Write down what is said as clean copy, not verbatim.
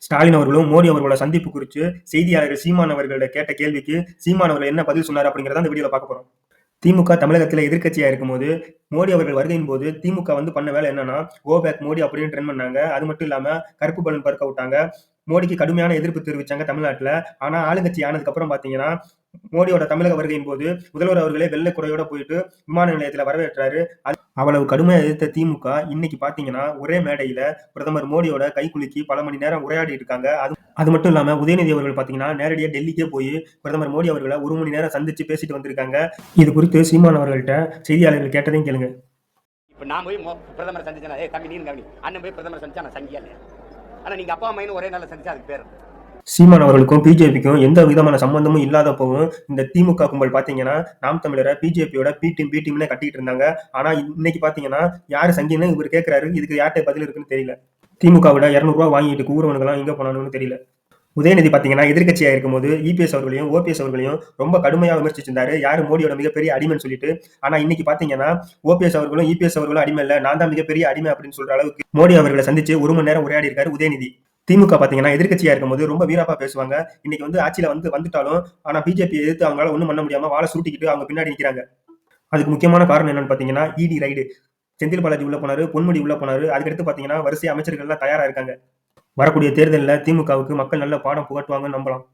ஸ்டாலின் அவர்களும் மோடி அவர்களோட சந்திப்பு குறித்து செய்தியாளர் சீமான் அவர்கள கேட்ட கேள்விக்கு சீமான் அவர்கள் என்ன பதில் சொன்னார் அப்படிங்கிறத அந்த வீடியோல பார்க்க போறோம். திமுக தமிழகத்துல எதிர்க்கட்சியா இருக்கும்போது மோடி அவர்கள் வருகையின் போது திமுக வந்து பண்ண வேலை என்னன்னா கோ பேக் மோடி அப்படின்னு ட்ரெண்ட் பண்ணாங்க. அது மட்டும் இல்லாம கருப்பு பலூன் பறக்க விட்டாங்க. மோடிக்கு கடுமையான எதிர்ப்பு தெரிவிச்சாங்க தமிழ்நாட்டுல. ஆனா ஆளுங்கட்சி ஆனதுக்கு அப்புறம் பாத்தீங்கன்னா மோடியோட தமிழக வருகையின் போது முதல்வர் அவர்களே வெள்ளை குறையோட போயிட்டு விமான நிலையத்துல வரவேற்றாரு. அவ்வளவு கடுமையா எதிர்த்த திமுக இன்னைக்கு பாத்தீங்கன்னா ஒரே மேடையில பிரதமர் மோடியோட கை குலுக்கி பல மணி நேரம் உரையாடி இருக்காங்க. அது மட்டும் இல்லாம உதயநிதி அவர்கள் பாத்தீங்கன்னா நேரடியா டெல்லிக்கே போய் பிரதமர் மோடி அவர்களை 1 மணி நேரம் சந்திச்சு பேசிட்டு வந்திருக்காங்க. இது குறித்து சீமான் அவர்கள்ட்ட செய்தியாளர்கள் கேட்டதையும் கேளுங்க. இப்ப நான் போய் பிரதமர் சந்திச்சேன், தம்பி நீங்க கவனி, அண்ணன் போய் பிரதமர் சந்திச்சா நான் சங்கியா இல்லையா? ஆனா நீங்க அப்பா அம்மையும் ஒரே நாள்ல சந்திச்சா அதுக்கு பேர் சீமான் அவர்களுக்கும் பிஜேபிக்கும் எந்த விதமான சம்பந்தமும் இல்லாதப்பவும் இந்த திமுக கும்பல் பாத்தீங்கன்னா நாம் தமிழரை பிஜேபியோட பி டீம்னே கட்டிட்டு இருந்தாங்க. ஆனா இன்னைக்கு பாத்தீங்கன்னா யாரு சங்கின்னு இவர் கேட்கிறாரு. இதுக்கு யார்கிட்ட பதில் இருக்குன்னு தெரியல. திமுக விட 200 ரூபாய் வாங்கிட்டு கூறவனுங்கெல்லாம் எங்க போனான்னு தெரியல. உதயநிதி பாத்தீங்கன்னா எதிர்க்கட்சியா இருக்கும்போது இபிஎஸ் அவர்களையும் ஓபிஎஸ் அவர்களையும் ரொம்ப கடுமையா விமர்சிச்சிருந்தாரு. யாரு மோடியோட மிகப்பெரிய அடிமைன்னு சொல்லிட்டு. ஆனா இன்னைக்கு பாத்தீங்கன்னா ஓபிஎஸ் அவர்களும் இபிஎஸ் அவர்களும் அடிமை இல்ல, நான் தான் மிகப்பெரிய அடிமை அப்படின்னு சொல்ற அளவுக்கு மோடி அவர்களை சந்திச்சு 1 மணி நேரம் உரையாடி இருக்காரு உதயநிதி. திமுக பாத்தீங்கன்னா எதிர்க்கட்சியா இருக்கும்போது ரொம்ப வீராப்பா பேசுவாங்க. இன்னைக்கு வந்து ஆட்சியில வந்துட்டாலும் ஆனா பிஜேபி எதிர்த்து அவங்களால ஒண்ணும் பண்ண முடியாம வாழை சுருட்டிக்கிட்டு அவங்க பின்னாடி நிக்கிறாங்க. அதுக்கு முக்கியமான காரணம் என்னன்னு பாத்தீங்கன்னா இடி ரைடு. செந்தில் பாலாஜி உள்ள போனாரு, பொன்முடி உள்ள போனாரு. அதுக்கடுத்து பாத்தீங்கன்னா வரிசை அமைச்சர்கள் எல்லாம் தயாரா இருக்காங்க. வரக்கூடிய தேர்தலில் திமுகவுக்கு மக்கள் நல்ல பாடம் புகட்டுவாங்கன்னு நம்பலாம்.